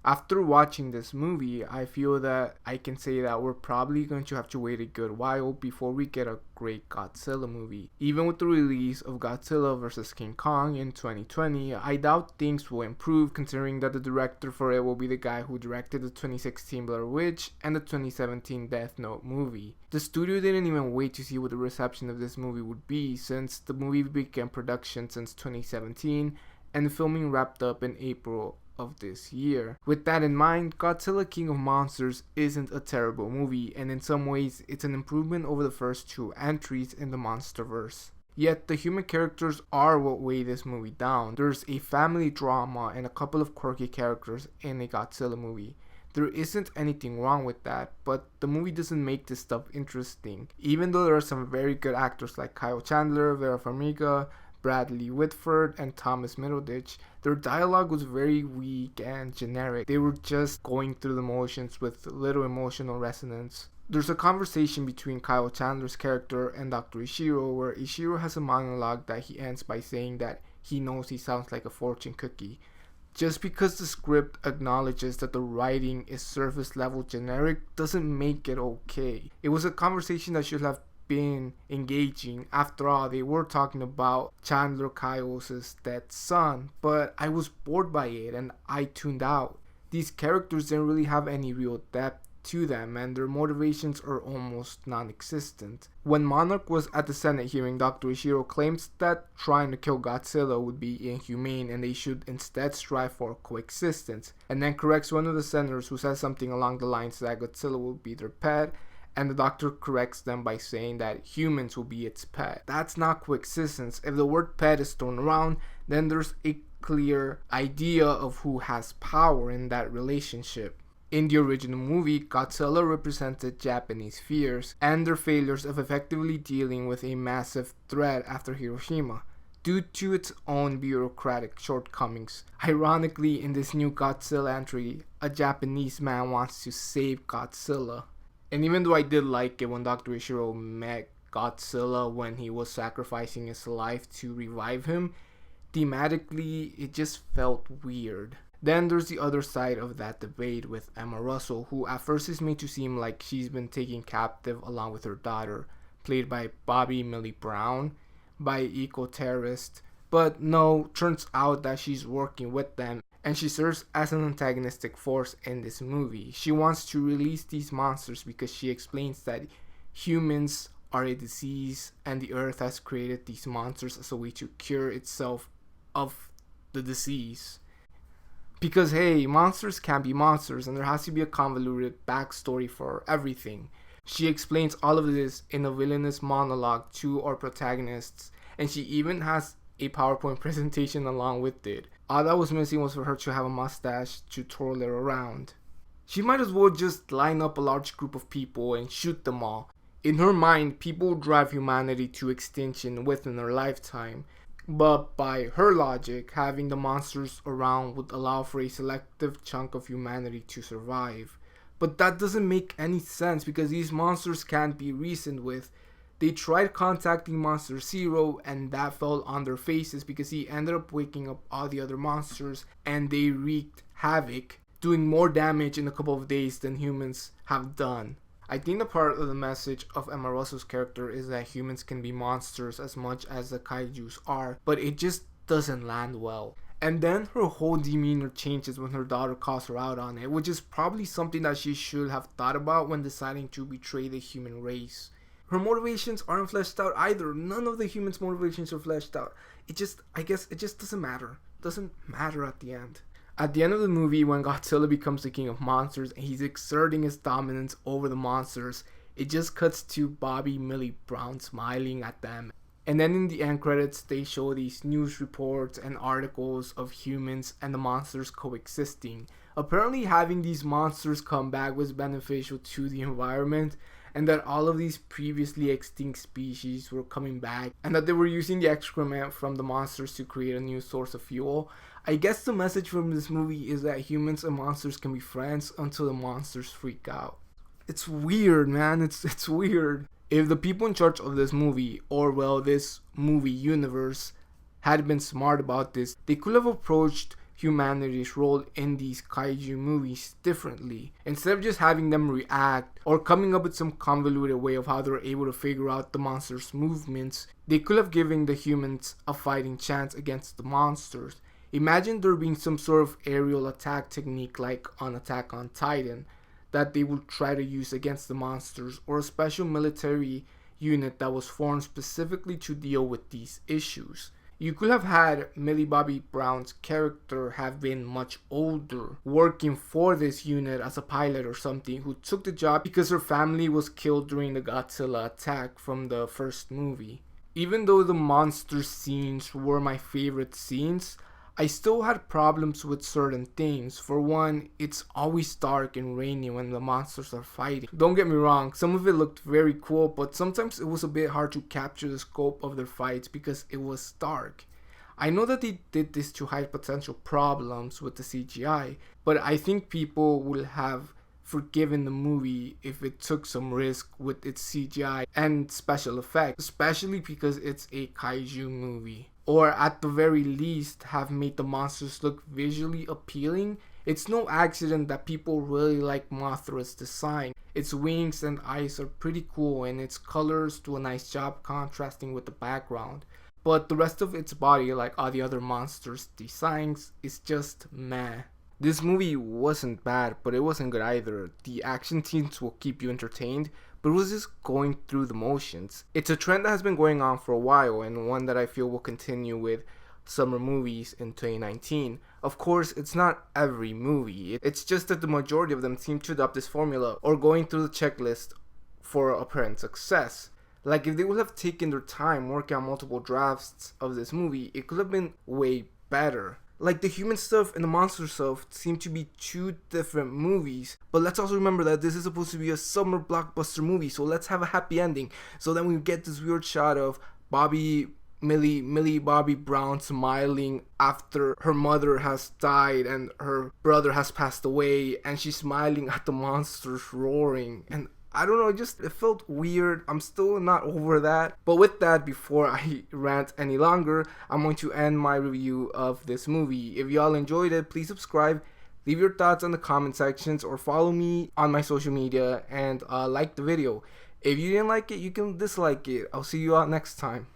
After watching this movie, I feel that I can say that we're probably going to have to wait a good while before we get a great Godzilla movie. Even with the release of Godzilla vs. King Kong in 2020, I doubt things will improve considering that the director for it will be the guy who directed the 2016 Blair Witch and the 2017 Death Note movie. The studio didn't even wait to see what the reception of this movie would be since the movie began production since 2017 and filming wrapped up in April of this year. With that in mind, Godzilla King of Monsters isn't a terrible movie, and in some ways it's an improvement over the first two entries in the MonsterVerse. Yet the human characters are what weigh this movie down. There's a family drama and a couple of quirky characters in a Godzilla movie. There isn't anything wrong with that, but the movie doesn't make this stuff interesting. Even though there are some very good actors like Kyle Chandler, Vera Farmiga, Bradley Whitford, and Thomas Middleditch, their dialogue was very weak and generic. They were just going through the motions with little emotional resonance. There's a conversation between Kyle Chandler's character and Dr. Ishiro where Ishiro has a monologue that he ends by saying that he knows he sounds like a fortune cookie. Just because the script acknowledges that the writing is surface level generic doesn't make it okay. It was a conversation that should have been engaging. After all, they were talking about Chandler Kyle's dead son, but I was bored by it and I tuned out. These characters didn't really have any real depth to them and their motivations are almost non-existent. When Monarch was at the Senate hearing, Dr. Ishiro claims that trying to kill Godzilla would be inhumane and they should instead strive for coexistence, and then corrects one of the senators who says something along the lines that Godzilla will be their pet, and the doctor corrects them by saying that humans will be its pet. That's not coexistence. If the word pet is thrown around, then there's a clear idea of who has power in that relationship. In the original movie, Godzilla represented Japanese fears and their failures of effectively dealing with a massive threat after Hiroshima, due to its own bureaucratic shortcomings. Ironically, in this new Godzilla entry, a Japanese man wants to save Godzilla. And even though I did like it when Dr. Ishiro met Godzilla when he was sacrificing his life to revive him, thematically it just felt weird. Then there's the other side of that debate with Emma Russell, who at first is made to seem like she's been taken captive along with her daughter, played by Bobby Millie Brown, by eco-terrorists. But no, turns out that she's working with them and she serves as an antagonistic force in this movie. She wants to release these monsters because she explains that humans are a disease and the earth has created these monsters as a way to cure itself of the disease. Because hey, monsters can't be monsters and there has to be a convoluted backstory for everything. She explains all of this in a villainous monologue to our protagonists, and she even has a PowerPoint presentation along with it. All that was missing was for her to have a mustache to twirl it around. She might as well just line up a large group of people and shoot them all. In her mind, people would drive humanity to extinction within her lifetime. But by her logic, having the monsters around would allow for a selective chunk of humanity to survive. But that doesn't make any sense because these monsters can't be reasoned with. They tried contacting Monster Zero and that fell on their faces because he ended up waking up all the other monsters and they wreaked havoc, doing more damage in a couple of days than humans have done. I think the part of the message of Emma Russell's character is that humans can be monsters as much as the kaijus are, but it just doesn't land well. And then her whole demeanor changes when her daughter calls her out on it, which is probably something that she should have thought about when deciding to betray the human race. Her motivations aren't fleshed out either. None of the humans' motivations are fleshed out. I guess it just doesn't matter. Doesn't matter at the end. At the end of the movie, when Godzilla becomes the king of monsters and he's exerting his dominance over the monsters, it just cuts to Bobby Millie Brown smiling at them. And then in the end credits, they show these news reports and articles of humans and the monsters coexisting. Apparently having these monsters come back was beneficial to the environment, and that all of these previously extinct species were coming back, and that they were using the excrement from the monsters to create a new source of fuel. I guess the message from this movie is that humans and monsters can be friends until the monsters freak out. It's weird, man. It's weird. If the people in charge of this movie, or well, this movie universe, had been smart about this, they could have approached humanity's role in these kaiju movies differently. Instead of just having them react or coming up with some convoluted way of how they're able to figure out the monsters' movements, they could have given the humans a fighting chance against the monsters. Imagine there being some sort of aerial attack technique like on Attack on Titan that they would try to use against the monsters, or a special military unit that was formed specifically to deal with these issues. You could have had Millie Bobby Brown's character have been much older, working for this unit as a pilot or something, who took the job because her family was killed during the Godzilla attack from the first movie. Even though the monster scenes were my favorite scenes, I still had problems with certain things. For one, it's always dark and rainy when the monsters are fighting. Don't get me wrong, some of it looked very cool, but sometimes it was a bit hard to capture the scope of their fights because it was dark. I know that they did this to hide potential problems with the CGI, but I think people will have forgiven the movie if it took some risk with its CGI and special effects, especially because it's a kaiju movie. Or at the very least have made the monsters look visually appealing. It's no accident that people really like Mothra's design. Its wings and eyes are pretty cool, and its colors do a nice job contrasting with the background. But the rest of its body, like all the other monsters' designs, is just meh. This movie wasn't bad, but it wasn't good either. The action scenes will keep you entertained, but it was just going through the motions. It's a trend that has been going on for a while, and one that I feel will continue with summer movies in 2019. Of course, it's not every movie. It's just that the majority of them seem to adopt this formula or going through the checklist for apparent success. Like, if they would have taken their time working on multiple drafts of this movie, it could have been way better. Like, the human stuff and the monster stuff seem to be two different movies. But let's also remember that this is supposed to be a summer blockbuster movie, so let's have a happy ending. So then we get this weird shot of Millie Bobby Brown smiling after her mother has died and her brother has passed away, and she's smiling at the monsters roaring. And I don't know, it felt weird. I'm still not over that. But with that, before I rant any longer, I'm going to end my review of this movie. If y'all enjoyed it, please subscribe, leave your thoughts in the comment sections, or follow me on my social media and like the video. If you didn't like it, you can dislike it. I'll see you all next time.